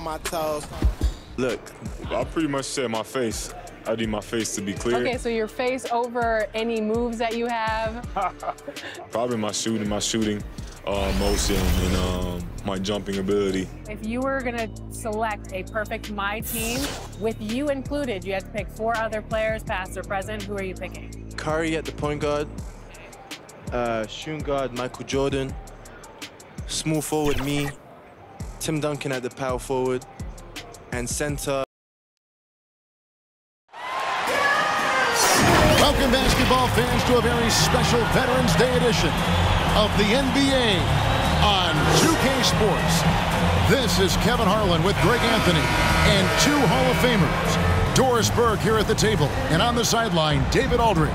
on my toes. Look, I pretty much said my face. I need my face to be clear. Okay, so your face over any moves that you have? Probably my shooting motion and my jumping ability. If you were gonna select a perfect My Team, with you included, you had to pick 4 other players, past or present. Who are you picking? Curry at the point guard, shooting guard Michael Jordan, small forward me, Tim Duncan at the power forward, and center. Welcome, basketball fans, to a very special Veterans Day edition of the NBA on 2K Sports. This is Kevin Harlan with Greg Anthony and 2 Hall of Famers. Doris Burke here at the table, and on the sideline, David Aldridge.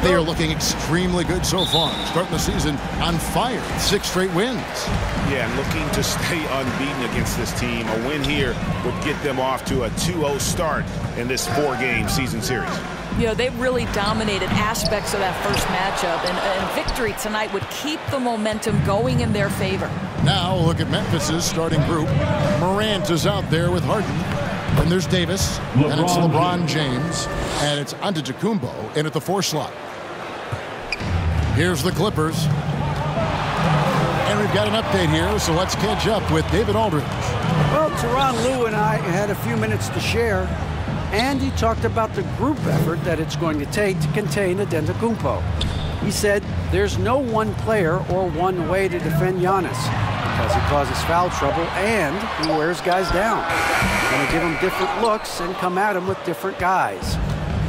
They are looking extremely good so far, starting the season on fire, 6 straight wins. Yeah, looking to stay unbeaten against this team. A win here would get them off to a 2-0 start in this 4-game season series. You know, they really dominated aspects of that first matchup, and victory tonight would keep the momentum going in their favor. Now look at Memphis's starting group. Morant is out there with Harden. And there's Davis, and it's LeBron James, and it's Antetokounmpo in at the 4 slot. Here's the Clippers. And we've got an update here, so let's catch up with David Aldridge. Well, Tyronn Lue and I had a few minutes to share, and he talked about the group effort that it's going to take to contain Antetokounmpo. He said there's no one player or one way to defend Giannis, because he causes foul trouble and he wears guys down. Going to give him different looks and come at him with different guys.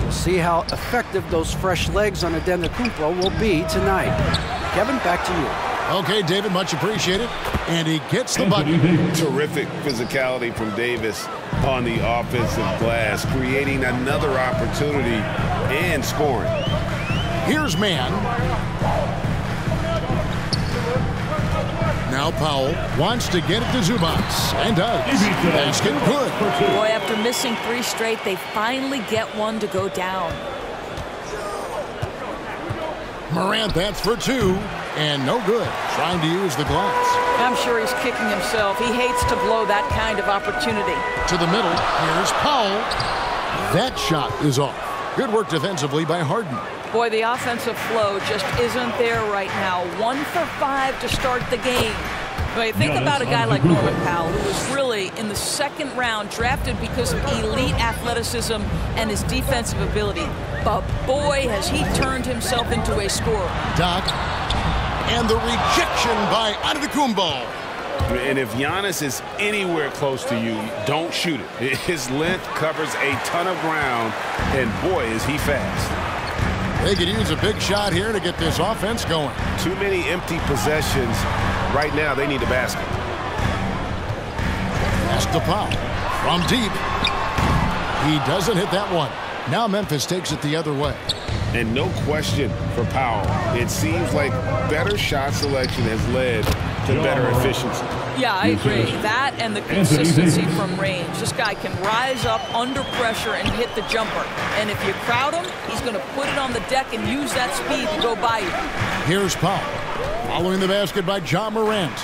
We'll see how effective those fresh legs on Antetokounmpo will be tonight. Kevin, back to you. Okay, David, much appreciated. And he gets the bucket. Terrific physicality from Davis on the offensive glass, creating another opportunity and scoring. Here's man. Now Powell wants to get it to Zubats, and does. Basket good. Boy, after missing 3 straight, they finally get one to go down. Morant, that's for 2, and no good. Trying to use the glass. I'm sure he's kicking himself. He hates to blow that kind of opportunity. To the middle, here's Powell. That shot is off. Good work defensively by Harden. Boy, the offensive flow just isn't there right now. 1 for 5 to start the game. But think about a guy like Norman Powell, who was really in the 2nd round drafted because of elite athleticism and his defensive ability. But boy, has he turned himself into a scorer. Doc, and the rejection by Antetokounmpo. And if Giannis is anywhere close to you, don't shoot it. His length covers a ton of ground, and boy, is he fast. They could use a big shot here to get this offense going. Too many empty possessions. Right now, they need a basket. Pass to Powell. From deep. He doesn't hit that one. Now Memphis takes it the other way. And no question for Powell. It seems like better shot selection has led to better efficiency. Yeah, I agree. That and the consistency from range. This guy can rise up under pressure and hit the jumper. And if you crowd him, he's going to put it on the deck and use that speed to go by you. Here's Powell. Following the basket by John Morant.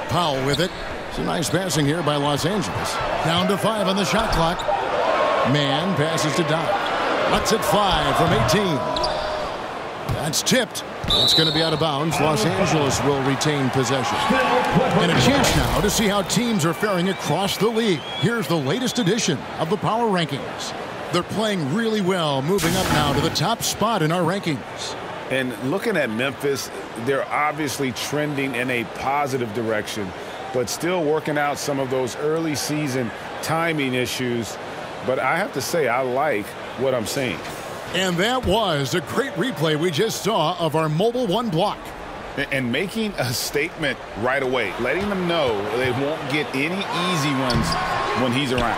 Powell with it. Some nice passing here by Los Angeles. Down to 5 on the shot clock. Man passes to Doc. Lets it fly from 18. That's tipped. It's going to be out of bounds. Los Angeles will retain possession. And a chance now to see how teams are faring across the league. Here's the latest edition of the Power Rankings. They're playing really well, moving up now to the top spot in our rankings. And looking at Memphis, they're obviously trending in a positive direction, but still working out some of those early season timing issues. But I have to say, I like what I'm seeing. And that was a great replay we just saw of our Mobile One block. And making a statement right away, letting them know they won't get any easy ones when he's around.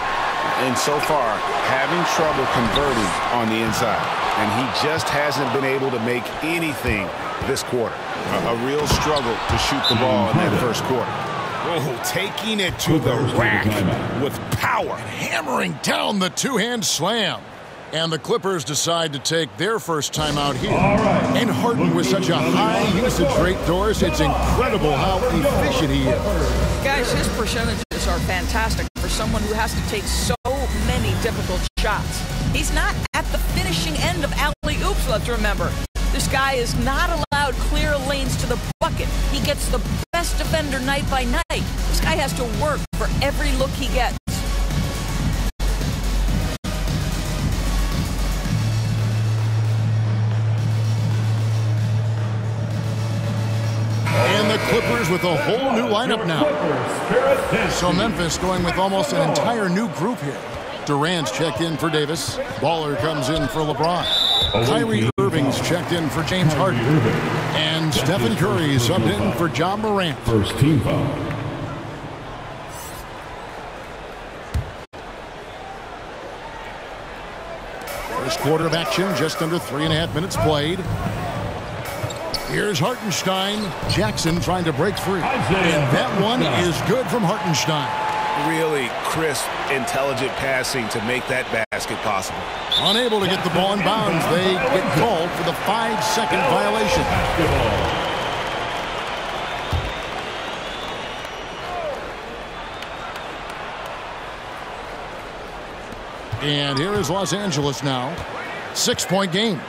And so far, having trouble converting on the inside. And he just hasn't been able to make anything this quarter. A real struggle to shoot the ball in that first quarter. Oh, taking it to the rack with power. Hammering down the 2-hand slam. And the Clippers decide to take their first time out here. And Harden with such a high usage rate, Doris, it's incredible how efficient he is. Guys, his percentages are fantastic for someone who has to take so many difficult shots. He's not at the finishing end of alley-oops, let's remember. This guy is not allowed clear lanes to the bucket. He gets the best defender night by night. This guy has to work for every look he gets. And the Clippers with a whole new lineup now. So Memphis going with almost an entire new group here. Durant's checked in for Davis. Baller comes in for LeBron. Kyrie Irving's checked in for James Harden. And Stephen Curry subbed in for John Morant. First team foul. First quarter of action, just under 3.5 minutes played. Here's Hartenstein. Jackson trying to break free. And that one is good from Hartenstein. Really crisp, intelligent passing to make that basket possible. Unable to get the ball in bounds. They get called for the 5-second violation. And here is Los Angeles now. 6-point game.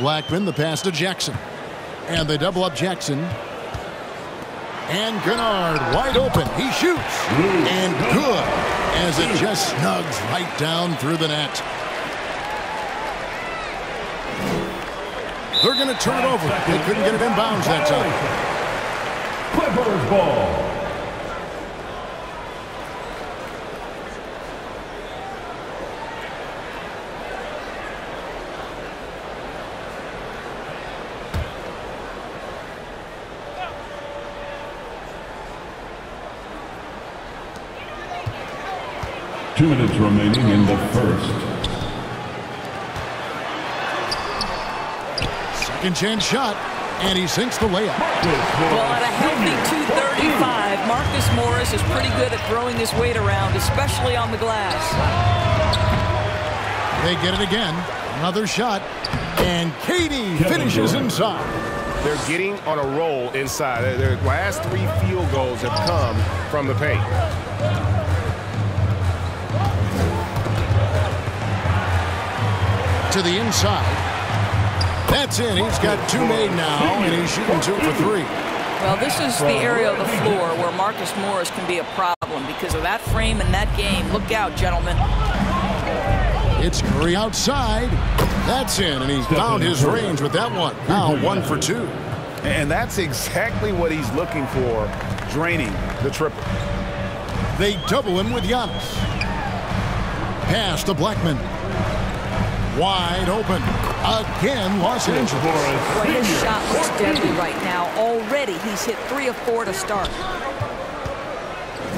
Blackman, the pass to Jackson. And they double up Jackson. And Kennard wide open. He shoots. And good, as it just snugs right down through the net. They're going to turn it over. They couldn't get it in bounds that time. Clippers ball. Two minutes remaining in the first. Second chance shot, and he sinks the layup. Well, at a healthy 235, Marcus Morris is pretty good at throwing his weight around, especially on the glass. They get it again. Another shot, and Katie finishes inside. They're getting on a roll inside. Their last 3 field goals have come from the paint. To the inside. That's in. He's got 2 made now, and he's shooting 2 for 3. Well, this is the area of the floor where Marcus Morris can be a problem because of that frame and that game. Look out, gentlemen. It's Curry outside. That's in, and he found his range with that one. Now 1 for 2. And that's exactly what he's looking for, draining the triple. They double him with Giannis. Pass to Blackman. Wide open. Again, Los Angeles. Boy, his shot looks deadly right now. Already, he's hit 3 of 4 to start.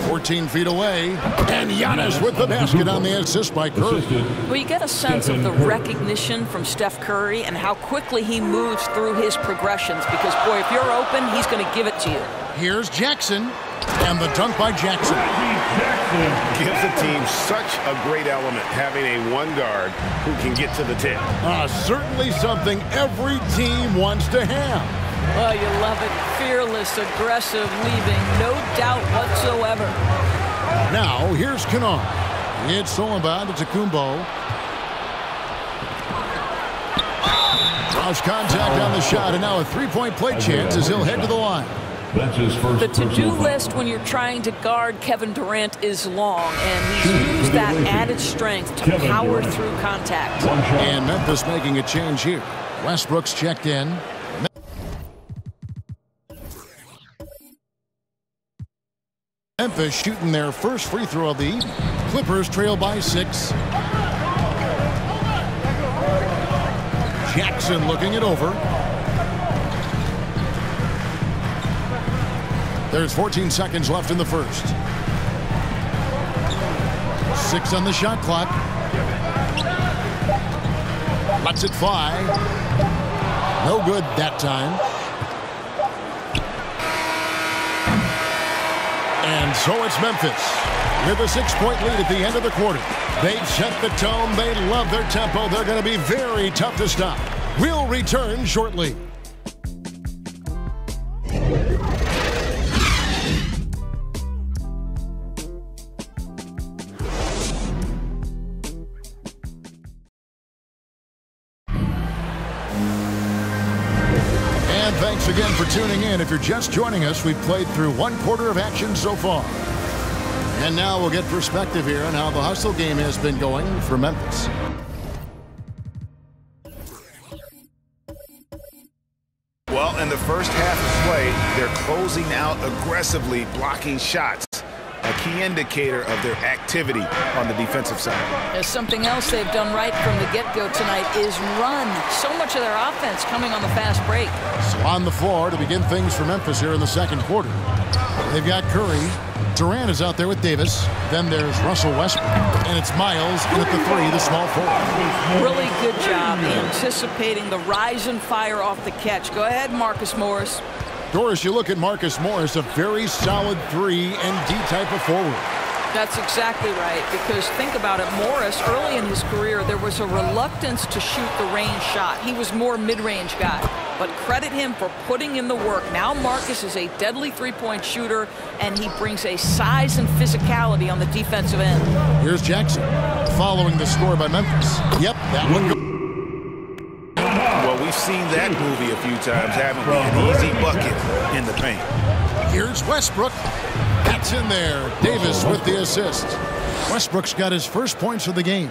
14 feet away. And Giannis with the basket on the assist by Curry. Well, you get a sense of the recognition from Steph Curry and how quickly he moves through his progressions because, boy, if you're open, he's going to give it to you. Here's Jackson. And the dunk by Jackson. Gives the team such a great element, having a 1 guard who can get to the tip. Certainly something every team wants to have. Oh, you love it. Fearless, aggressive, leaving. No doubt whatsoever. Now, here's Kennard. It's Solomon to Kumbo. Draws contact on the shot, and now a 3-point play chance as he'll head to the line. That's his first. The to-do list when you're trying to guard Kevin Durant is long, and he's used that added strength to power through contact. And Memphis making a change here. Westbrook's checked in. Memphis shooting their first free throw of the evening. Clippers trail by 6. Jackson looking it over. There's 14 seconds left in the first. 6 on the shot clock. Lets it fly. No good that time. And so it's Memphis. with a 6-point lead at the end of the quarter. They've set the tone. They love their tempo. They're going to be very tough to stop. We'll return shortly. And thanks again for tuning in. If you're just joining us, we've played through 1 quarter of action so far. And now we'll get perspective here on how the hustle game has been going for Memphis. Well, in the first half of play, they're closing out aggressively, blocking shots. A key indicator of their activity on the defensive side. There's something else they've done right from the get-go tonight is run. So much of their offense coming on the fast break. So on the floor to begin things for Memphis here in the second quarter. They've got Curry. Durant is out there with Davis. Then there's Russell Westbrook. And it's Miles in at the 3, the small forward. Really good job anticipating the rise and fire off the catch. Go ahead, Marcus Morris. Doris, you look at Marcus Morris, a very solid 3 and D type of forward. That's exactly right, because think about it, Morris, early in his career, there was a reluctance to shoot the range shot. He was more mid-range guy, but credit him for putting in the work. Now Marcus is a deadly three-point shooter, and he brings a size and physicality on the defensive end. Here's Jackson, following the score by Memphis. Yep, that one goes. Well, we've seen that movie a few times, haven't we? An easy bucket in the paint. Here's Westbrook. That's in there. Davis with the assist. Westbrook's got his first points of the game.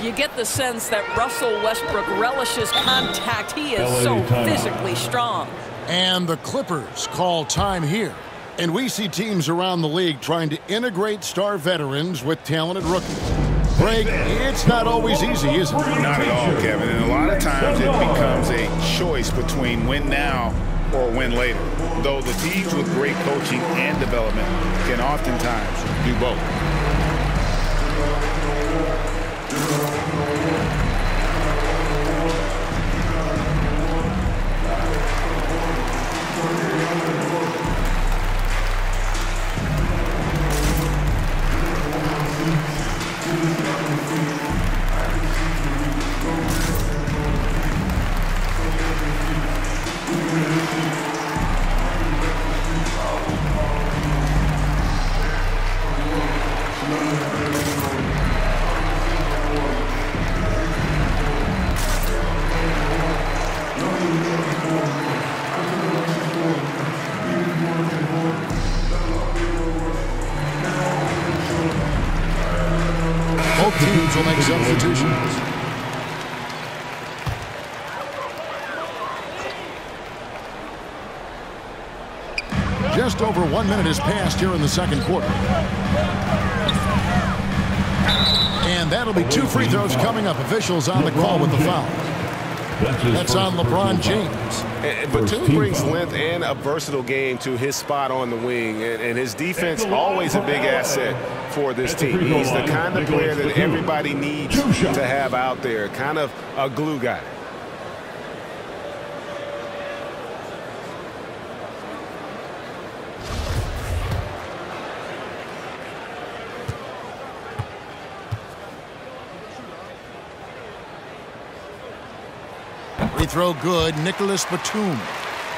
You get the sense that Russell Westbrook relishes contact. He is so physically strong. And the Clippers call time here. And we see teams around the league trying to integrate star veterans with talented rookies. Greg, it's not always easy, is it? Not at all, Kevin. And a lot of times it becomes a choice between win now or win later. Though the teams with great coaching and development can oftentimes do both. Both teams will make substitutions. Just over 1 minute has passed here in the second quarter. And that'll be 2 free throws coming up. Officials on the call with the foul. That's on LeBron James. Batum brings length and a versatile game to his spot on the wing, and his defense always a big asset for this team. He's the kind of player that everybody needs to have out there, kind of a glue guy. Free throw good, Nicholas Batum.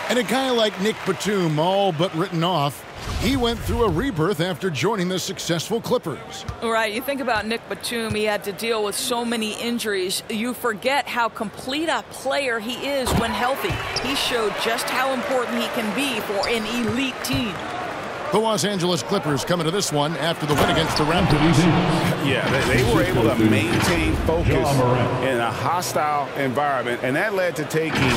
And a guy like Nick Batum, all but written off, he went through a rebirth after joining the successful Clippers. Right, you think about Nick Batum, he had to deal with so many injuries. You forget how complete a player he is when healthy. He showed just how important he can be for an elite team. The Los Angeles Clippers coming to this one after the win against the Raptors. Yeah, they were able to maintain focus in a hostile environment, and that led to taking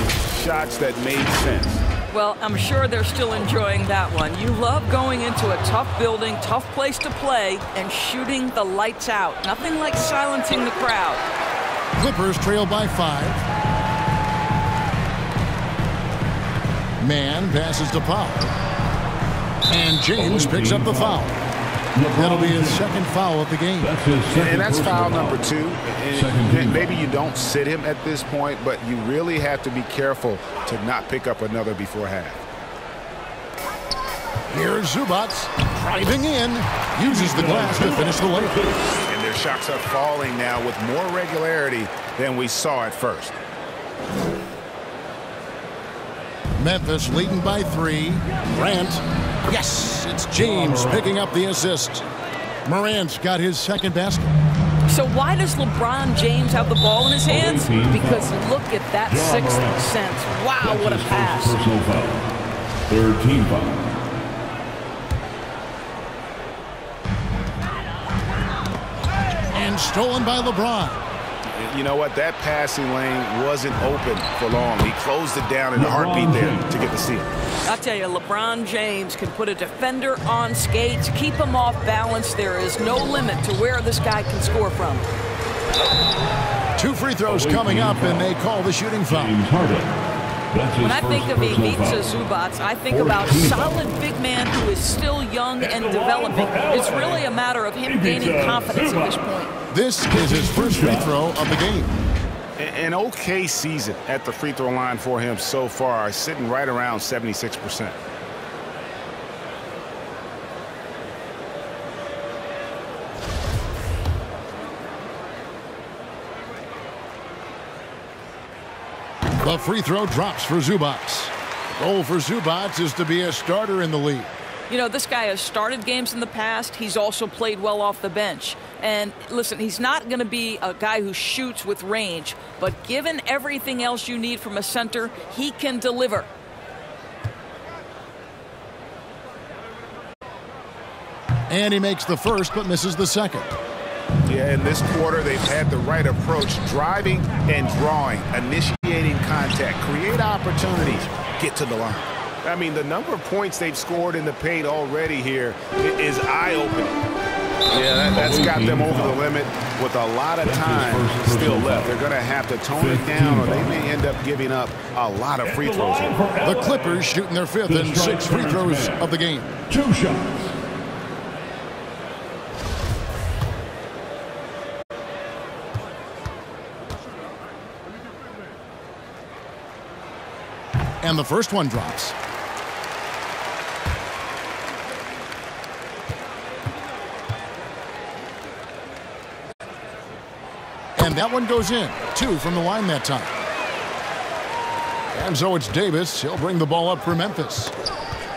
shots that made sense. Well, I'm sure they're still enjoying that one. You love going into a tough building, tough place to play, and shooting the lights out. Nothing like silencing the crowd. Clippers trail by 5. Man passes to Powell. And James picks up the foul. That'll be his second foul of the game. And that's foul number 2. And maybe you don't sit him at this point, but you really have to be careful to not pick up another before half. Here's Zubats. Driving in, uses the glass to finish the layup. And their shots are falling now with more regularity than we saw at first. Memphis leading by 3. Grant. Yes, it's James picking up the assist. Morant's got his second basket. So why does LeBron James have the ball in his hands? Because look at that sixth sense. Wow, what a pass. Personal foul. Third team foul. And stolen by LeBron. You know what? That passing lane wasn't open for long. He closed it down in a heartbeat there to get the steal. I'll tell you, LeBron James can put a defender on skates, keep him off balance. There is no limit to where this guy can score from. 2 free throws coming up, and they call the shooting foul. When I think of Ivica Zubac, I think about solid big man who is still young and developing. It's really a matter of him gaining confidence at this point. This is his first free throw of the game. An okay season at the free throw line for him so far, sitting right around 76%. The free throw drops for Zubac. The goal for Zubac is to be a starter in the league. You know, this guy has started games in the past. He's also played well off the bench. And listen, he's not going to be a guy who shoots with range, but given everything else you need from a center, he can deliver. And he makes the first, but misses the second. Yeah, in this quarter, they've had the right approach, driving and drawing, initiating contact, create opportunities, get to the line. I mean, the number of points they've scored in the paint already here is eye-opening. Yeah, that's got them over the limit with a lot of time still left. They're going to have to tone it down, or they may end up giving up a lot of free throws here. The Clippers shooting their 5th and 6th free throws of the game. 2 shots. And the first one drops. And that one goes in. 2 from the line that time. And so it's Davis. He'll bring the ball up for Memphis.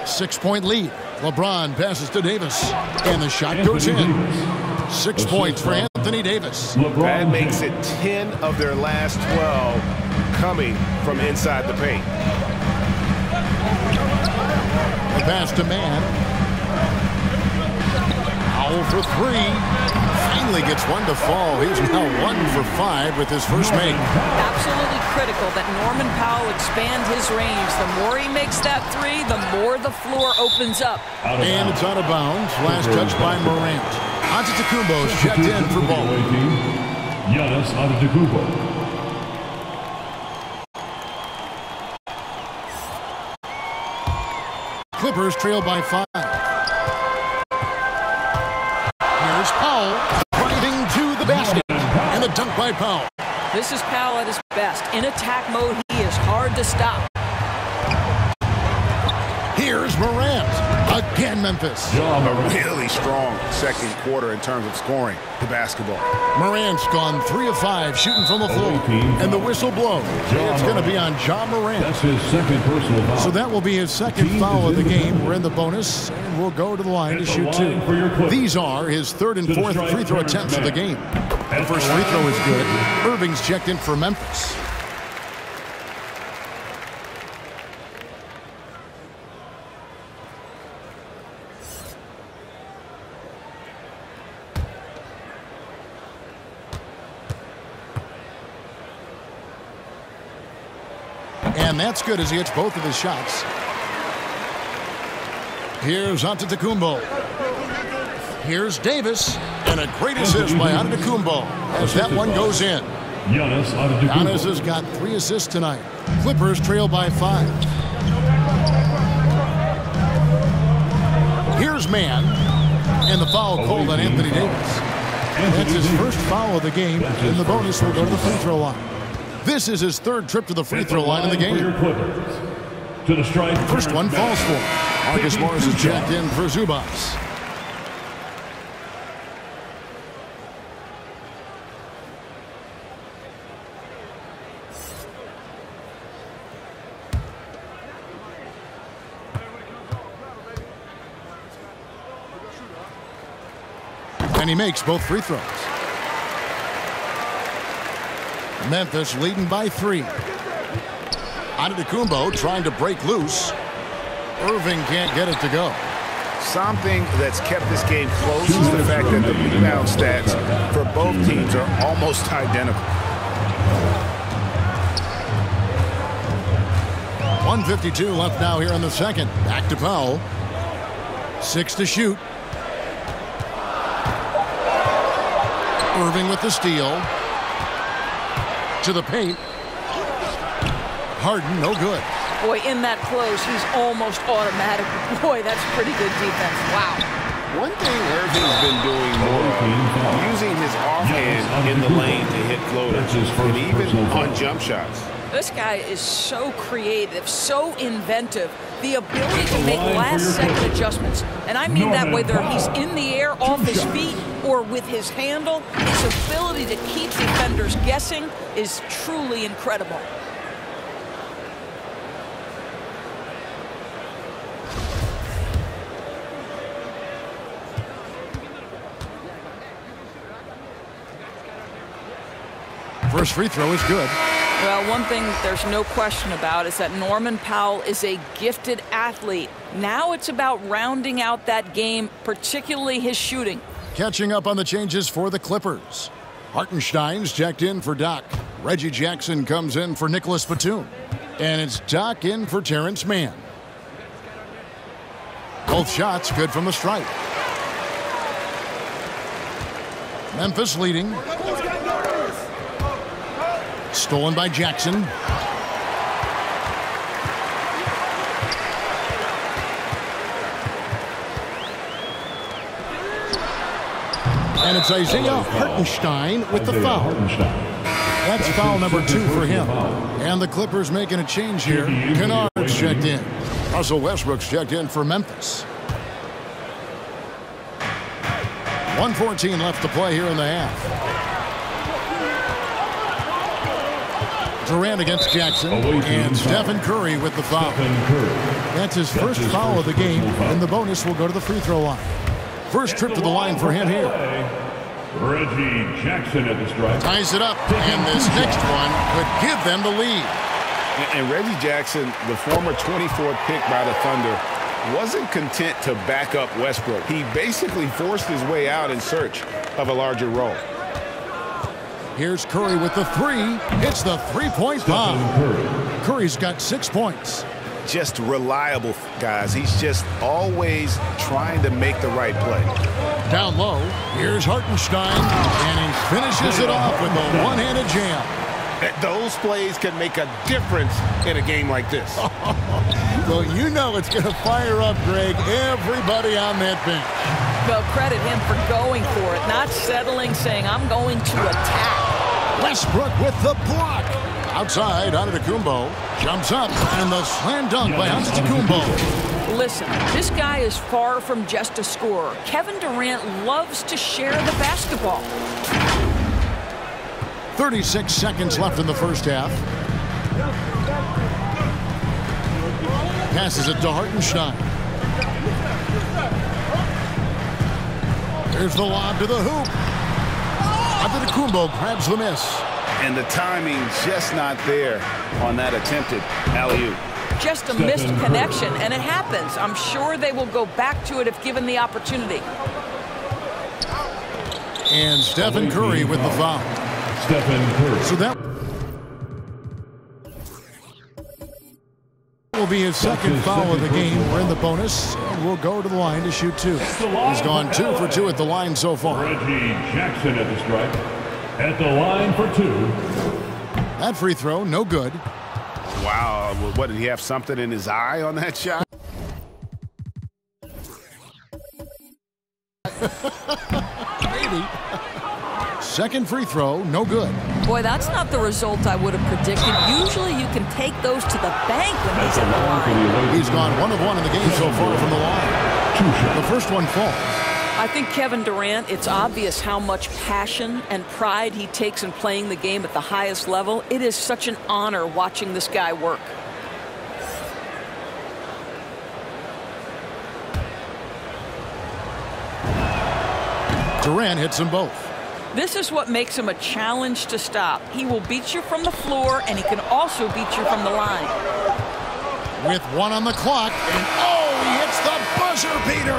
6-point lead. LeBron passes to Davis. And the shot goes in. 6 points for Anthony Davis. That makes it 10 of their last 12 coming from inside the paint. The pass to Man. Foul for 3. Finally gets one to fall. He's now 1 for 5 with his first make. Absolutely critical that Norman Powell expand his range. The more he makes that 3, the more the floor opens up. And it's out of bounds. Last touch by Morant. Antetokounmpo's checked in for ball. Giannis Antetokounmpo. Clippers trail by 5. Here's Powell driving to the basket. And a dunk by Powell. This is Powell at his best. In attack mode, he is hard to stop. Here's Morant. Again, Memphis. A really strong second quarter in terms of scoring the basketball. Morant's gone 3 of 5 shooting from the floor. And the whistle blows. It's going to be on Ja Morant. That's his second personal foul. So that will be his second foul of the game. We're in the bonus, and we'll go to the line to shoot 2. These are his 3rd and 4th free throw attempts of the game. The first free throw is good. Irving's checked in for Memphis. And that's good as he hits both of his shots. Here's Antetokounmpo. Here's Davis. And a great assist by Antetokounmpo as that one goes in. Giannis has got 3 assists tonight. Clippers trail by 5. Here's Man. And the foul called on Anthony Davis. That's his first foul of the game. In the bonus, will go to the free throw line. This is his 3rd trip to the free throw line in the game. To the strike. First one falls for him. Marcus Morris is checked in for Zubac. And he makes both free throws. Memphis leading by 3. Antetokounmpo trying to break loose. Irving can't get it to go. Something that's kept this game close is the fact that the rebound stats for both teams are almost identical. 1:52 left now here in the second. Back to Powell. 6 to shoot. Irving with the steal. To the paint. Harden, no good. Boy, in that close, he's almost automatic. Boy, that's pretty good defense. Wow. One thing Irving's been doing more of, using his offhand in the lane to hit floaters, and even on jump shots. This guy is so creative, so inventive. The ability to make last-second adjustments. And I mean that whether he's in the air, off his feet, or with his handle. His ability to keep defenders guessing is truly incredible. First free throw is good. Well, one thing there's no question about is that Norman Powell is a gifted athlete. Now it's about rounding out that game, particularly his shooting. Catching up on the changes for the Clippers. Hartenstein's checked in for Doc. Reggie Jackson comes in for Nicholas Batum. And it's Doc in for Terrence Mann. Both shots good from the stripe. Memphis leading. Stolen by Jackson. And it's Isaiah Hartenstein with the foul. That's foul number 2 for him. And the Clippers making a change here. Kennard's checked in. Russell Westbrook's checked in for Memphis. 1:14 left to play here in the half. Durant against Jackson, and Stephen Curry with the foul. That's his first foul of the game, and the bonus will go to the free throw line. First trip to the line for him here. Reggie Jackson at the stripe. Ties it up, and this next one could give them the lead. And Reggie Jackson, the former 24th pick by the Thunder, wasn't content to back up Westbrook. He basically forced his way out in search of a larger role. Here's Curry with the 3. It's the three-point bomb. Curry's got 6 points. Just reliable, guys. He's just always trying to make the right play. Down low, here's Hartenstein, and he finishes it off with a one-handed jam. Those plays can make a difference in a game like this. Well, you know it's going to fire up, Greg, everybody on that bench. Well, credit him for going for it, not settling, saying, I'm going to attack. Westbrook with the block. Outside, Antetokounmpo jumps up, and the slam dunk by Antetokounmpo. Listen, this guy is far from just a scorer. Kevin Durant loves to share the basketball. 36 seconds left in the first half. Passes it to Hartenstein. There's the lob to the hoop. Antetokounmpo grabs the miss. And the timing just not there on that attempted alley-oop. Just a missed connection, and it happens. I'm sure they will go back to it if given the opportunity. And Stephen Curry with the foul. Stephen Curry. So that will be his second foul of the game. We're in the bonus, and we'll go to the line to shoot 2. He's gone 2 for 2 at the line so far. Reggie Jackson at the stripe. At the line for 2. That free throw, no good. Wow, what, did he have something in his eye on that shot? Maybe. Second free throw, no good. Boy, that's not the result I would have predicted. Usually you can take those to the bank when he's at the line. He's gone 1 of 1 in the game so far from the line. The first one falls. I think Kevin Durant, it's obvious how much passion and pride he takes in playing the game at the highest level. It is such an honor watching this guy work. Durant hits them both. This is what makes him a challenge to stop. He will beat you from the floor, and he can also beat you from the line. With 1 on the clock, and oh, he hits the buzzer beater.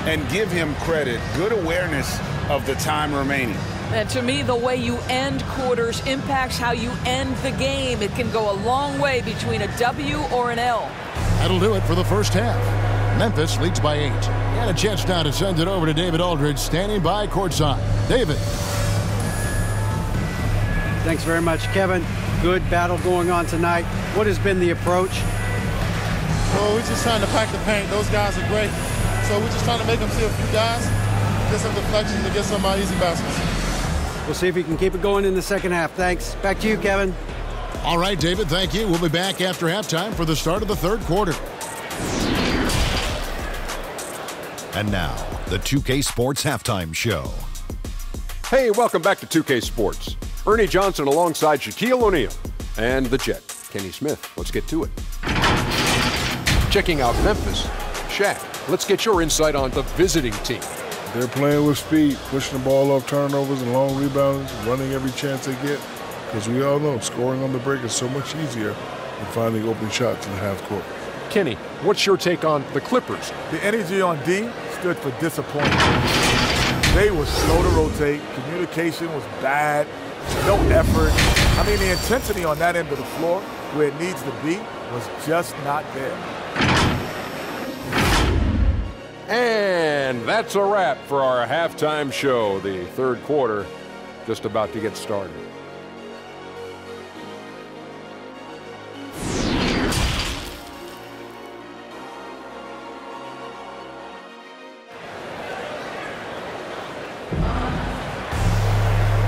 And give him credit. Good awareness of the time remaining. And to me, the way you end quarters impacts how you end the game. It can go a long way between a W or an L. That'll do it for the first half. Memphis leads by 8. And a chance now to send it over to David Aldridge, standing by courtside. David. Thanks very much, Kevin. Good battle going on tonight. What has been the approach? Well, we're just trying to pack the paint. Those guys are great. So we're just trying to make them see a few guys, get some deflections, and get some easy baskets. We'll see if he can keep it going in the second half. Thanks. Back to you, Kevin. All right, David, thank you. We'll be back after halftime for the start of the third quarter. And now, the 2K Sports Halftime Show. Hey, welcome back to 2K Sports. Ernie Johnson alongside Shaquille O'Neal and the Jet, Kenny Smith. Let's get to it. Checking out Memphis. Shaq, let's get your insight on the visiting team. They're playing with speed, pushing the ball off turnovers and long rebounds, running every chance they get. Because we all know scoring on the break is so much easier than finding open shots in the half court. Kenny, what's your take on the Clippers? The energy on D stood for disappointment. They were slow to rotate. Communication was bad. No effort. I mean, the intensity on that end of the floor, where it needs to be, was just not there. And that's a wrap for our halftime show. The third quarter just about to get started.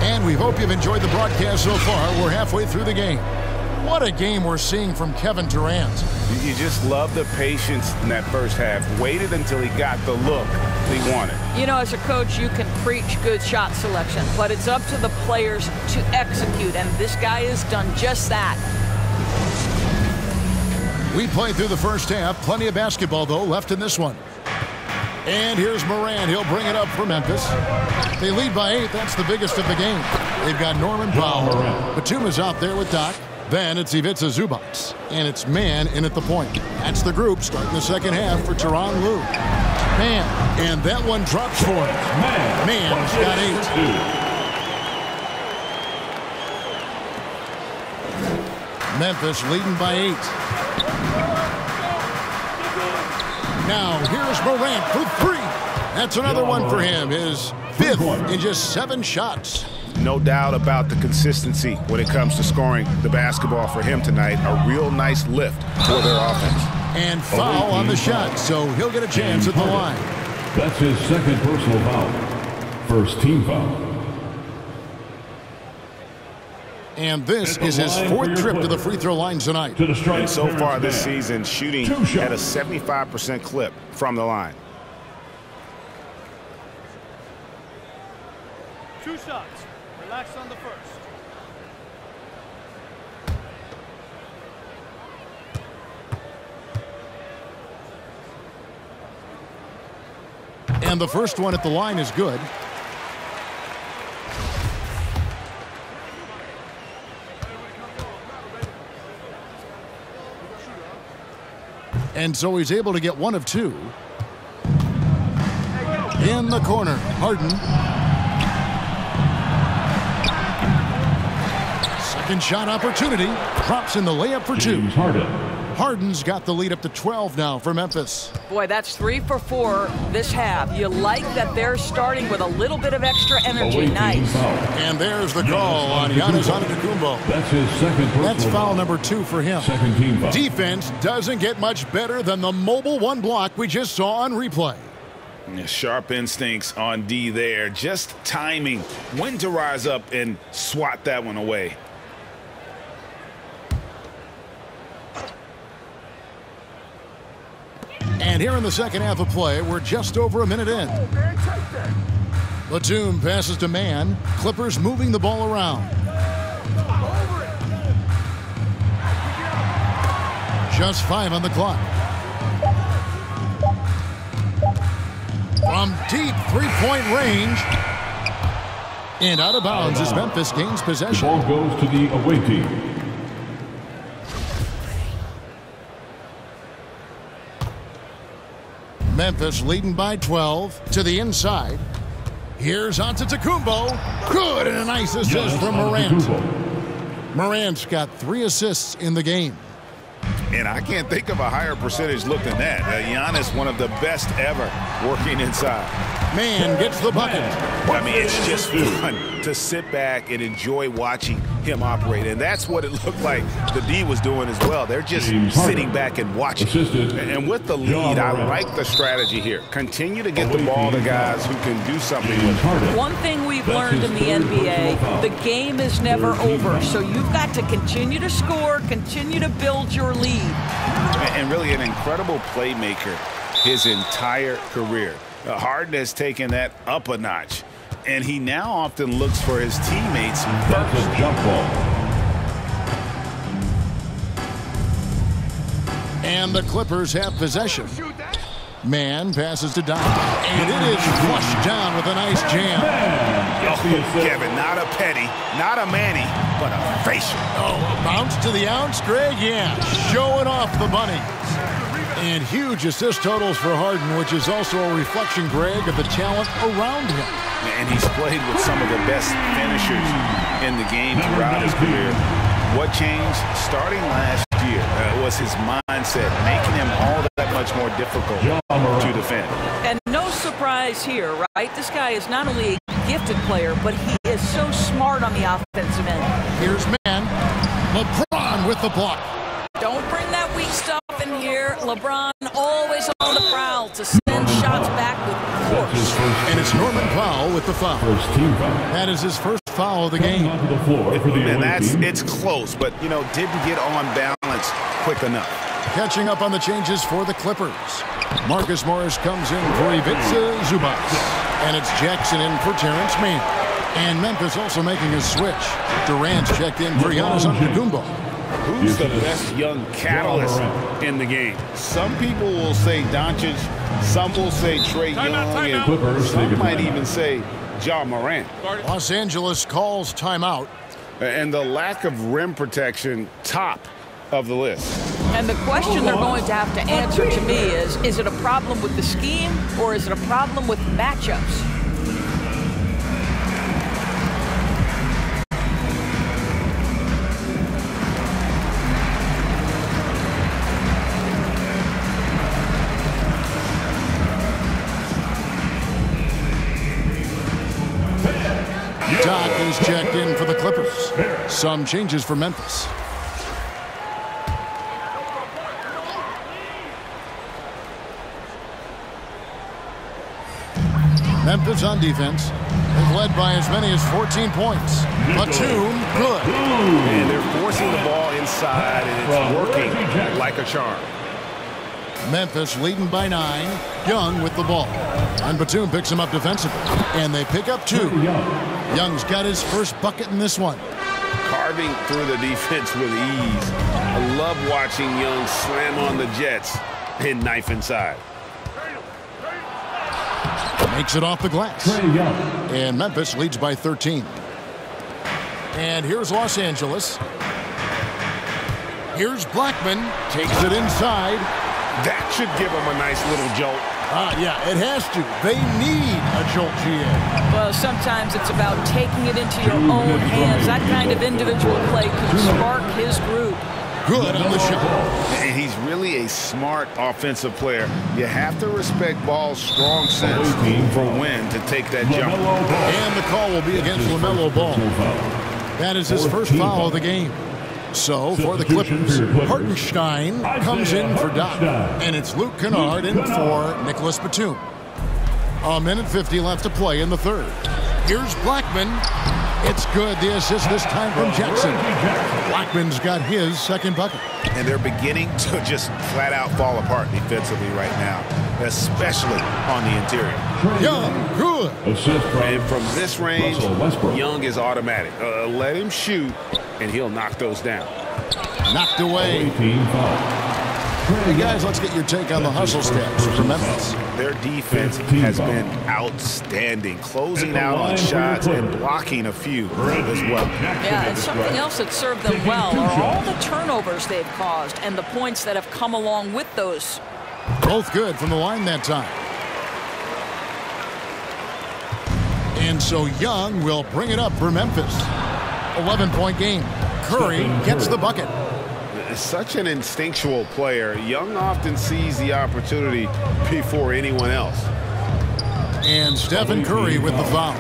And we hope you've enjoyed the broadcast so far. We're halfway through the game. What a game we're seeing from Kevin Durant. You just love the patience in that first half. Waited until he got the look he wanted. You know, as a coach, you can preach good shot selection, but it's up to the players to execute, and this guy has done just that. We played through the first half. Plenty of basketball, though, left in this one. And here's Moran. He'll bring it up for Memphis. They lead by 8. That's the biggest of the game. They've got Norman Powell. Batuma's out there with Doc. Then it's Ivica Zubac. And it's Man in at the point. That's the group starting the second half for Tyronn Lue. Man. And that one drops for him. Man's got 8. Memphis leading by 8. Now, here's Morant for 3. That's another one for him. His 5th in just 7 shots. No doubt about the consistency when it comes to scoring the basketball for him tonight. A real nice lift for their offense. And foul on the shot, so he'll get a chance at the line. That's his second personal foul. First team foul. And this is his 4th trip to the free throw line tonight. And so far this season, shooting at a 75% clip from the line. 2 shots. Relax on the first. And the first one at the line is good. And so he's able to get 1 of 2. In the corner, Harden. Second shot opportunity. Drops in the layup for 2. Harden's got the lead up to 12 now for Memphis. Boy, that's 3 for 4 this half. You like that they're starting with a little bit of extra energy. Nice. And there's the call on Giannis Antetokounmpo. That's his second personal. That's foul number 2 for him. Second team foul. Defense doesn't get much better than the mobile 1 block we just saw on replay. Sharp instincts on D there. Just timing. When to rise up and swat that one away. And here in the second half of play, we're just over a minute in. Batum passes to Man. Clippers moving the ball around. Just 5 on the clock. From deep three-point range. And out of bounds as Memphis gains possession. The ball goes to the away team. Memphis leading by 12 to the inside. Here's Antetokounmpo. Good, and a nice assist from Morant. Morant's got 3 assists in the game. And I can't think of a higher percentage look than that. Giannis, one of the best ever working inside. Man gets the bucket. I mean, it's just fun to sit back and enjoy watching him operate. And that's what it looked like the D was doing as well. They're just sitting back and watching. And with the lead, I like the strategy here. Continue to get the ball to guys who can do something with it. One thing we've learned in the NBA, the game is never over. So you've got to continue to score, continue to build your lead. And really an incredible playmaker his entire career. Harden has taken that up a notch, and he now often looks for his teammates first. Jump ball. And the Clippers have possession. Man passes to Doc, and it is flushed down with a nice jam. Oh, Kevin, not a penny, not a Manny, but a facial. Oh, bounce to the ounce, Greg, yeah. Showing off the bunny. And huge assist totals for Harden, which is also a reflection, Greg, of the talent around him. And he's played with some of the best finishers in the game throughout his career. What changed starting last year was his mindset, making him all that much more difficult to defend. And no surprise here, right? This guy is not only a gifted player, but he is so smart on the offensive end. Here's Man. LeBron with the block. Don't bring that weak stuff in here. LeBron always on the prowl to send shots back with force. And it's Norman Powell with the foul. That is his first foul of the game. And it's close, but, you know, didn't get on balance quick enough. Catching up on the changes for the Clippers. Marcus Morris comes in for Ivica Zubac. And it's Jackson in for Terrence Mann. And Memphis also making a switch. Durant's checked in for Giannis Antetokounmpo. Who's the best young catalyst in the game? Some people will say Doncic, some will say Trae Young, and some might even say Ja Morant. Los Angeles calls timeout. And the lack of rim protection, top of the list. And the question they're going to have to answer to me is it a problem with the scheme or is it a problem with matchups? Doc is checked in for the Clippers. Some changes for Memphis. Memphis on defense is led by as many as 14 points. Batum, good. And they're forcing the ball inside, and it's working like a charm. Memphis leading by 9. Young with the ball. And Batum picks him up defensively. And they pick up 2. Young's got his first bucket in this one. Carving through the defense with ease. I love watching Young slam on the Jets and knife inside. Makes it off the glass. And Memphis leads by 13. And here's Los Angeles. Here's Blackman. Takes it inside. That should give him a nice little jolt. Yeah, it has to. They need a jolt here. Well, sometimes it's about taking it into your own hands. That kind of individual play could spark his group. Good on the shot. And he's really a smart offensive player. You have to respect Ball's strong sense for when to take that jump. And the call will be against LaMelo Ball. That is his first foul of the game. So, for the Clippers, Hartenstein comes in for Doc. And it's Luke Kennard in for Nicholas Batum. 1:50 left to play in the third. Here's Blackman. It's good. The assist this time from Jackson. Blackman's got his second bucket. And they're beginning to just flat out fall apart defensively right now, especially on the interior. Young, good. And from this range, Young is automatic. Let him shoot, and he'll knock those down. Knocked away. Hey guys, let's get your take on the hustle steps for Memphis. Their defense has been outstanding, closing out on shots and blocking a few as well. Yeah, and something else that served them well are all the turnovers they've caused and the points that have come along with those. Both good from the line that time. And so Young will bring it up for Memphis. 11-point game. Curry gets the bucket. Such an instinctual player. Young often sees the opportunity before anyone else. And Stephen Curry with the foul.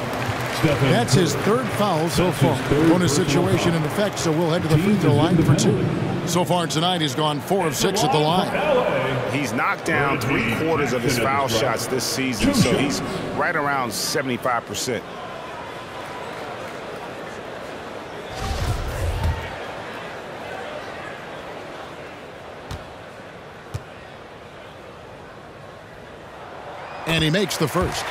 That's his third foul so far. Bonus situation in effect, so we'll head to the free throw line for 2. So far tonight, he's gone 4 of 6 at the line. He's knocked down 3/4 of his foul shots this season, so he's right around 75%. And he makes the first.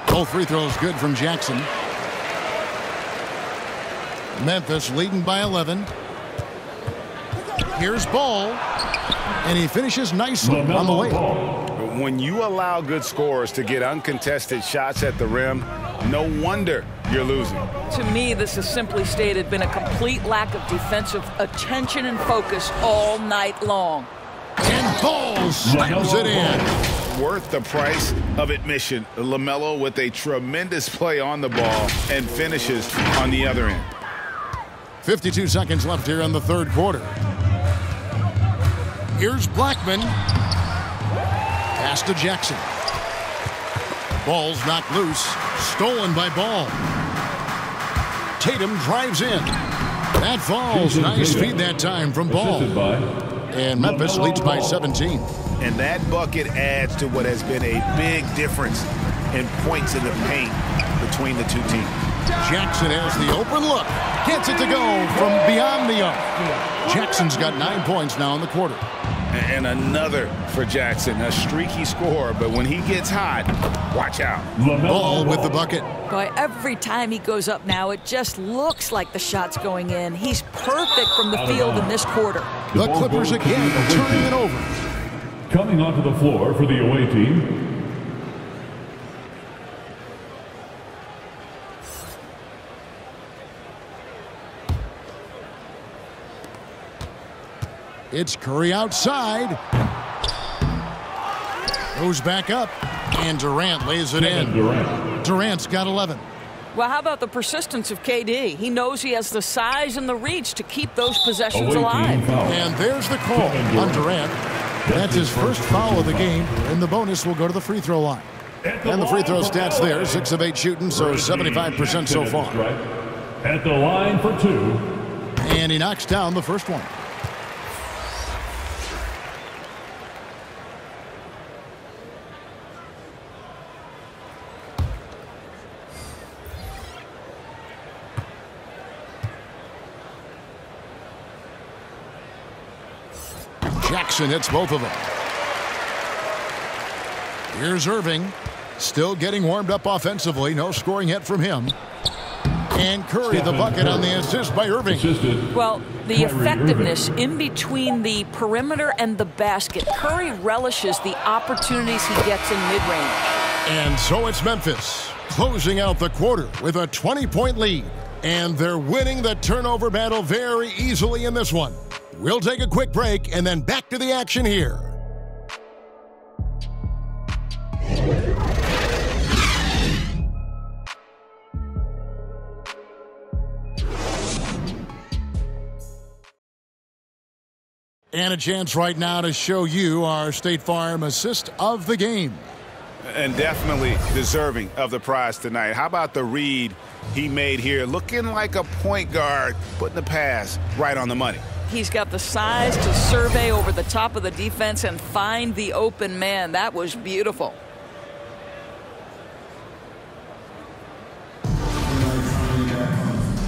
Both free throws good from Jackson. Memphis leading by 11. Here's Ball. And he finishes nicely on the way. When you allow good scorers to get uncontested shots at the rim, no wonder you're losing. To me, this has simply stated been a complete lack of defensive attention and focus all night long. And Ball slams it in. Worth the price of admission. LaMelo with a tremendous play on the ball and finishes on the other end. 52 seconds left here in the third quarter. Here's Blackman. Pass to Jackson. Ball's knocked loose. Stolen by Ball. Tatum drives in. That falls. Nice feed that time from Ball. And Memphis leads by 17. And that bucket adds to what has been a big difference in points in the paint between the two teams. Jackson has the open look. Gets it to go from beyond the arc. Jackson's got 9 points now in the quarter. And another for Jackson. A streaky score, but when he gets hot, watch out. Ball with the bucket. Boy, every time he goes up now, it just looks like the shot's going in. He's perfect from the field in this quarter. The Clippers again turning it over. Coming onto the floor for the away team. It's Curry outside. Goes back up. And Durant lays it in. Durant's got 11. Well, how about the persistence of KD? He knows he has the size and the reach to keep those possessions alive. And there's the call on Durant. That's his first foul of the game, and the bonus will go to the free throw line. And the free throw stats there, 6 of 8 shooting, so 75% so far. At the line for 2. And he knocks down the first one. Jackson hits both of them. Here's Irving. Still getting warmed up offensively. No scoring yet from him. And Curry the bucket on the assist by Irving. Well, the effectiveness in between the perimeter and the basket. Curry relishes the opportunities he gets in mid-range. And so it's Memphis closing out the quarter with a 20-point lead. And they're winning the turnover battle very easily in this one. We'll take a quick break and then back to the action here. And a chance right now to show you our State Farm assist of the game. And definitely deserving of the prize tonight. How about the read he made here? Looking like a point guard, putting the pass right on the money. He's got the size to survey over the top of the defense and find the open man. That was beautiful.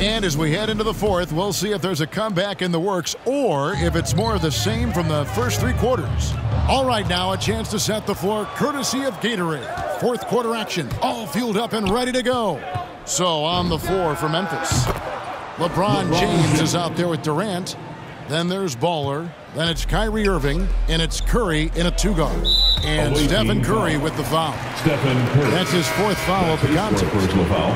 And as we head into the fourth, we'll see if there's a comeback in the works or if it's more of the same from the first 3 quarters. All right, now a chance to set the floor courtesy of Gatorade. Fourth quarter action, all fueled up and ready to go. So on the floor for Memphis, LeBron James is out there with Durant. Then there's Baller. Then it's Kyrie Irving, and it's Curry in a two-guard. And Stephen Curry with the foul. That's his fourth foul of the contest.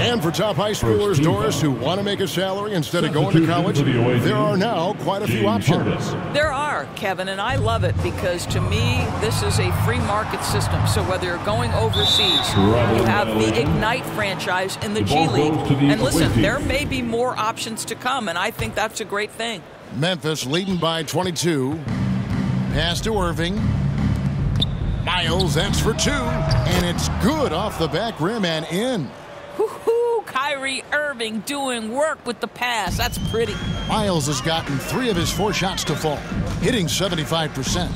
And for top high schoolers, Doris, who want to make a salary instead of going to college, there are now quite a few options. There are, Kevin, and I love it because to me, this is a free market system. So whether you're going overseas, you have the Ignite franchise in the G League. And listen, there may be more options to come, and I think that's a great thing. Memphis leading by 22. Pass to Irving. Miles, that's for two. And it's good off the back rim and in. Woo-hoo, Kyrie Irving doing work with the pass. That's pretty. Miles has gotten 3 of his 4 shots to fall, hitting 75%.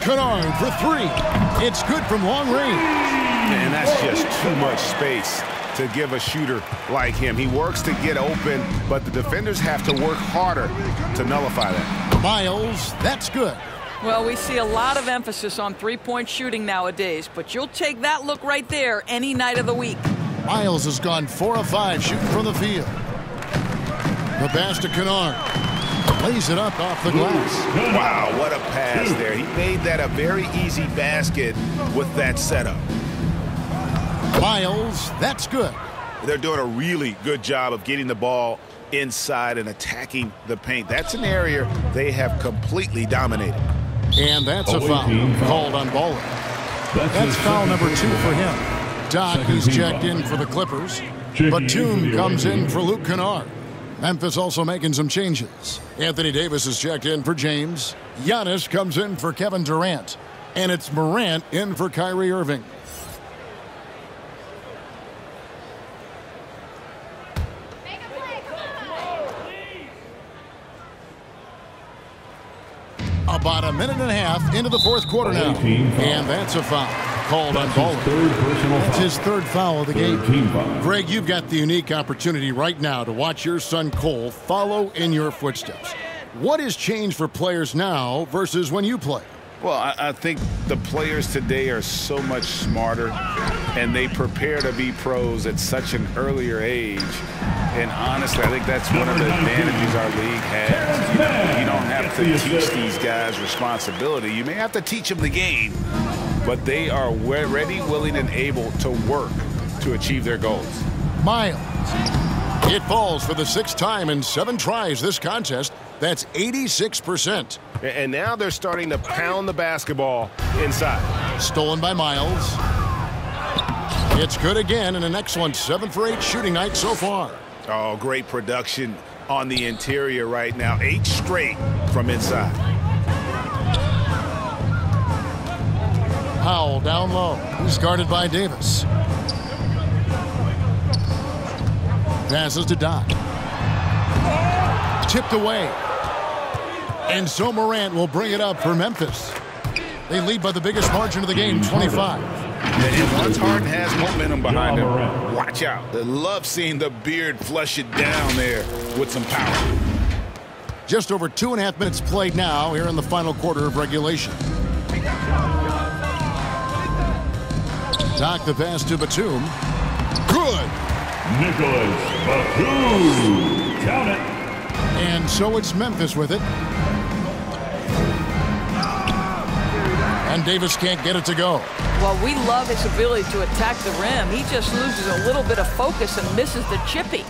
Kennard for 3. It's good from long range. And that's just too much space to give a shooter like him. He works to get open, but the defenders have to work harder to nullify that. Miles, that's good. Well, we see a lot of emphasis on three-point shooting nowadays, but you'll take that look right there any night of the week. Miles has gone 4 of 5 shooting from the field. The pass to Kennard. Lays it up off the glass. Wow, what a pass there. He made that a very easy basket with that setup. Miles, that's good. They're doing a really good job of getting the ball inside and attacking the paint. That's an area they have completely dominated. And that's a foul called on Baller. That's foul number 2 for him. Doc, he's checked in for the Clippers. Batum comes in for Luke Kennard. Memphis also making some changes. Anthony Davis is checked in for James. Giannis comes in for Kevin Durant. And it's Morant in for Kyrie Irving. About a minute and a half into the fourth quarter now. And that's a foul called on Baller. That's his 3rd foul of the game. Greg, you've got the unique opportunity right now to watch your son Cole follow in your footsteps. What has changed for players now versus when you played? Well, I think the players today are so much smarter, and they prepare to be pros at such an earlier age. And honestly, I think that's one of the advantages our league has. You don't have to teach these guys responsibility. You may have to teach them the game, but they are ready, willing, and able to work to achieve their goals. Miles. It falls for the 6th time in 7 tries this contest. That's 86%. And now they're starting to pound the basketball inside. Stolen by Miles. It's good again, and an excellent 7 for 8 shooting night so far. Oh, great production on the interior right now. 8 straight from inside. Powell down low. He's guarded by Davis. Passes to Doc. Tipped away. And so Morant will bring it up for Memphis. They lead by the biggest margin of the game, 25. And once Harden has momentum behind him, watch out. I love seeing the beard flush it down there with some power. Just over 2.5 minutes played now here in the final quarter of regulation. Doc the pass to Batum. Good. Nicholas Batum. Count it. And so it's Memphis with it. And Davis can't get it to go. Well, we love his ability to attack the rim. He just loses a little bit of focus and misses the chippy.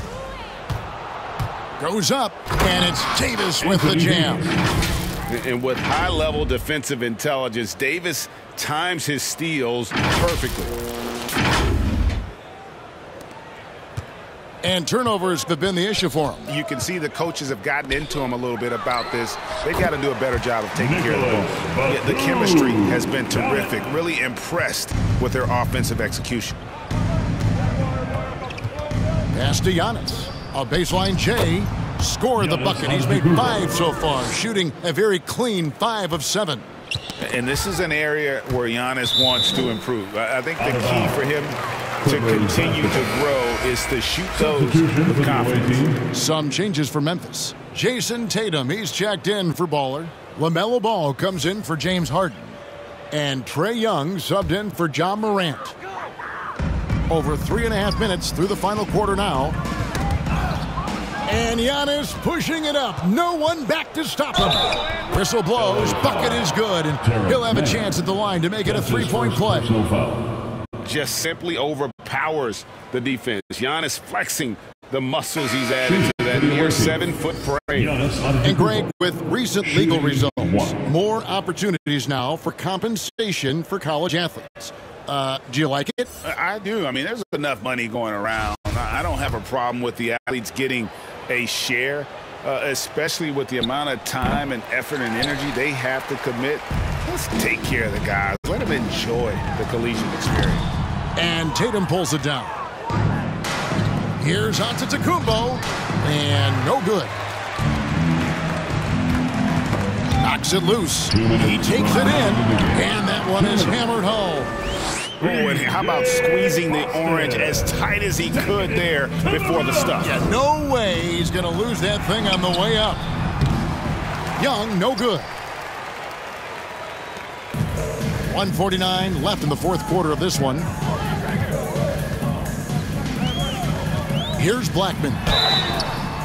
Goes up, and it's Davis with the jam. And with high-level defensive intelligence, Davis times his steals perfectly. And turnovers have been the issue for him. You can see the coaches have gotten into him a little bit about this. They've got to do a better job of taking care of the ball. Yeah, the chemistry has been terrific. Really impressed with their offensive execution. Pass to Giannis. A baseline J. Scored the bucket. He's made 5 so far, shooting a very clean 5 of 7. And this is an area where Giannis wants to improve. I think the key for him to continue to grow is to shoot those with confidence. Some changes for Memphis. Jason Tatum, he's checked in for Baller. LaMelo Ball comes in for James Harden. And Trae Young subbed in for Ja Morant. Over 3.5 minutes through the final quarter now. And Giannis pushing it up. No one back to stop him. Whistle blows. Bucket is good. And he'll have a chance at the line to make it a 3-point play. Just simply overpowers the defense. Giannis flexing the muscles he's added to that near 7-foot frame. And Greg, with recent legal results, more opportunities now for compensation for college athletes. Do you like it? I do. I mean, there's enough money going around. I don't have a problem with the athletes getting a share, especially with the amount of time and effort and energy they have to commit. Let's take care of the guys. Let them enjoy the collegiate experience. And Tatum pulls it down. Here's Antetokounmpo, and no good. Knocks it loose. He takes it in, and that one is hammered home. Oh, and how about squeezing the orange as tight as he could there before the stuff? Yeah, no way he's going to lose that thing on the way up. Young, no good. 1:49 left in the fourth quarter of this one. Here's Blackman.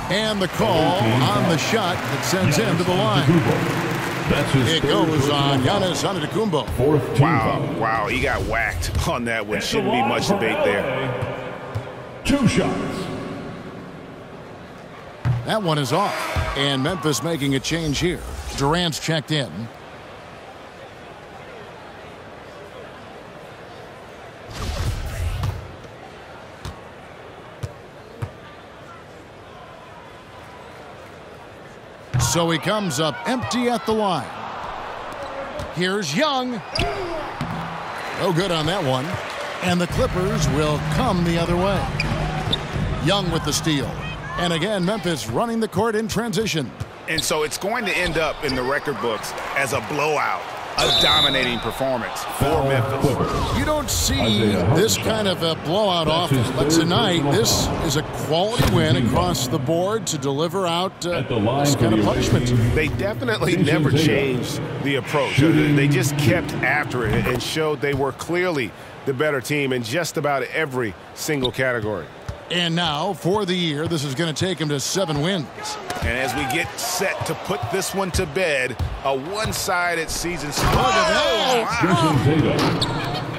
And the call on the shot that sends him to the line. It goes on Giannis Antetokounmpo. Wow, he got whacked on that one. Shouldn't be much debate there. 2 shots. That one is off. And Memphis making a change here. Durant's checked in. So he comes up empty at the line. Here's Young. No good on that one. And the Clippers will come the other way. Young with the steal. And again, Memphis running the court in transition. And so it's going to end up in the record books as a blowout, a dominating performance for Memphis. You don't see this kind of a blowout often, but tonight this is a quality win across the board to deliver out this kind of punishment. They definitely never changed the approach. They just kept after it and showed they were clearly the better team in just about every single category. And now, for the year, this is going to take him to 7 wins. And as we get set to put this one to bed, a one-sided season.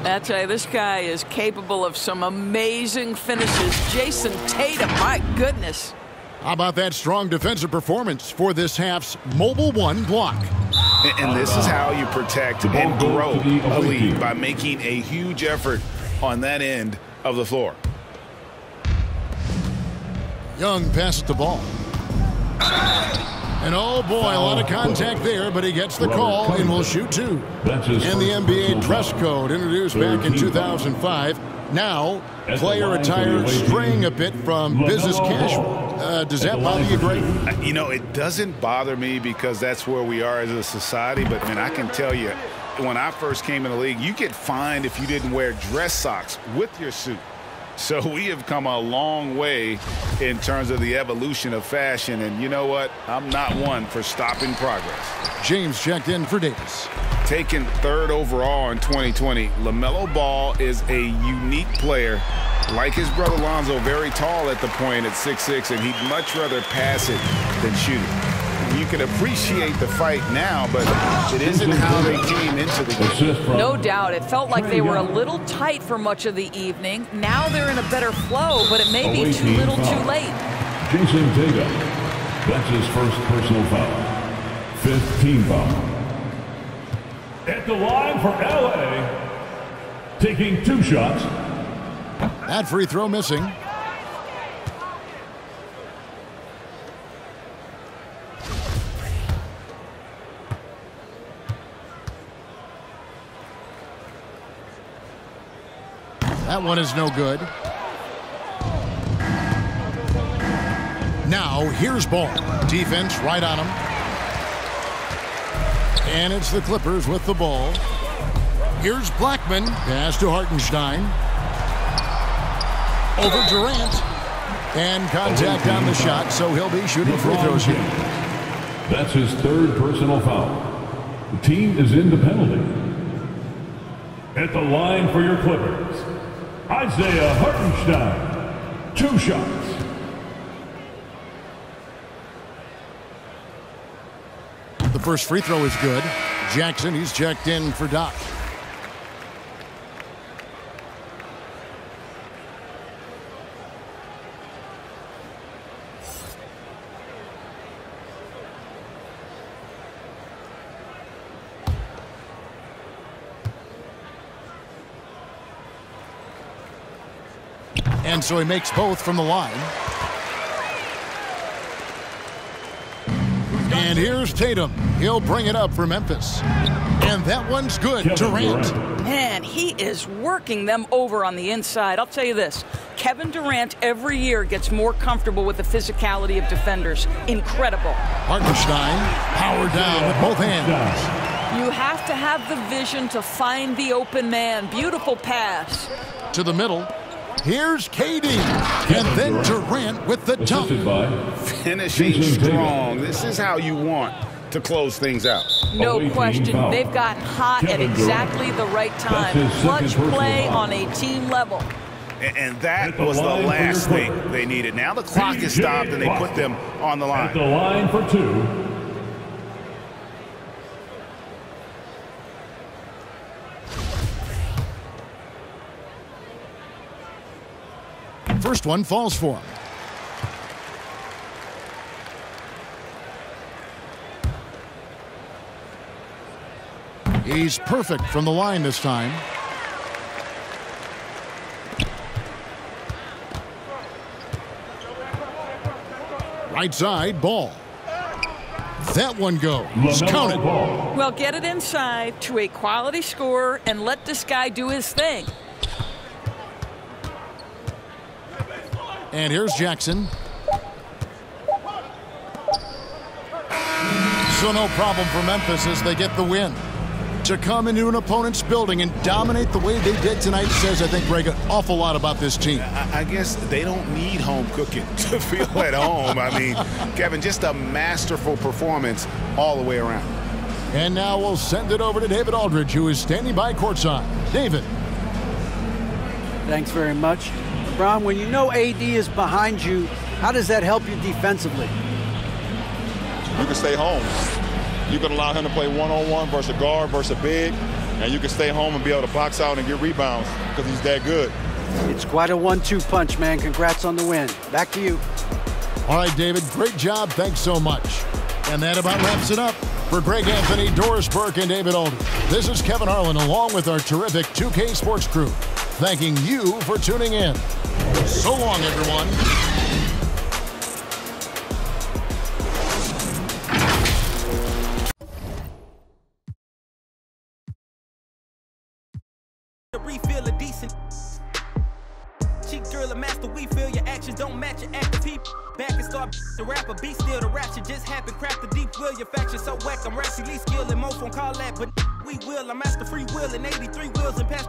I tell you, this guy is capable of some amazing finishes. Jason Tatum, my goodness. How about that strong defensive performance for this half's Mobile One block? And this is how you protect and grow a lead, by making a huge effort on that end of the floor. Young passes the ball. And oh boy, a lot of contact there, but he gets the call and will shoot 2. And the NBA dress code introduced back in 2005. Now, player attire straying a bit from business casual. Does that bother you, Greg? You know, it doesn't bother me because that's where we are as a society. But, man, I can tell you, when I first came in the league, you get fined if you didn't wear dress socks with your suit. So we have come a long way in terms of the evolution of fashion. And you know what? I'm not one for stopping progress. James checked in for Davis. Taken 3rd overall in 2020, LaMelo Ball is a unique player. Like his brother Lonzo, very tall at the point at 6'6", and he'd much rather pass it than shoot it. You can appreciate the fight now, but it isn't how they came into the game. No doubt. It felt like they were a little tight for much of the evening. Now they're in a better flow, but it may be too little too late. Jason Tatum. That's his first personal foul. 5th team foul. At the line for LA. Taking 2 shots. That free throw missing. That one is no good. Now, here's Ball. Defense right on him. And it's the Clippers with the ball. Here's Blackman. Pass to Hartenstein. Over Durant. And contact on the shot, so he'll be shooting free throws here. That's his third personal foul. The team is in the penalty. At the line for your Clippers, Isaiah Hartenstein. 2 shots. The first free throw is good. Jackson, he's checked in for Doc. And so he makes both from the line. And here's Tatum. He'll bring it up for Memphis. And that one's good. Durant. Man, he is working them over on the inside. I'll tell you this. Kevin Durant every year gets more comfortable with the physicality of defenders. Incredible. Hartenstein, power down with both hands. You have to have the vision to find the open man. Beautiful pass. To the middle. Here's KD. And then Durant with the dunk. Finishing strong. This is how you want to close things out. No question. They've gotten hot at exactly the right time. Clutch play on a team level. And that was the last thing they needed. Now the clock is stopped and they put them on the line. At the line for 2. First one falls for him. He's perfect from the line this time. Right side, ball. That one goes. Count it. Well, get it inside to a quality scorer and let this guy do his thing. And here's Jackson. So no problem for Memphis as they get the win. To come into an opponent's building and dominate the way they did tonight says, I think, Greg, an awful lot about this team. I guess they don't need home cooking to feel at home. I mean, Kevin, just a masterful performance all the way around. And now we'll send it over to David Aldridge, who is standing by courtside. David. Thanks very much. LeBron, when you know AD is behind you, how does that help you defensively? You can stay home. You can allow him to play one-on-one versus a guard versus a big, and you can stay home and be able to box out and get rebounds because he's that good. It's quite a 1-2 punch, man. Congrats on the win. Back to you. All right, David, great job. Thanks so much. And that about wraps it up. For Greg Anthony, Doris Burke, and David Aldridge, this is Kevin Harlan along with our terrific 2K Sports crew, thanking you for tuning in. So long, everyone. Refill a decent cheek drill, a master. We feel your actions don't match your active heap. Back and start the rapper, be still. The rap shit just happened. Craft the deep will. Your faction so whack. I'm rationally skilled and most won't call that, but we will. I master free will and 83 wheels and past.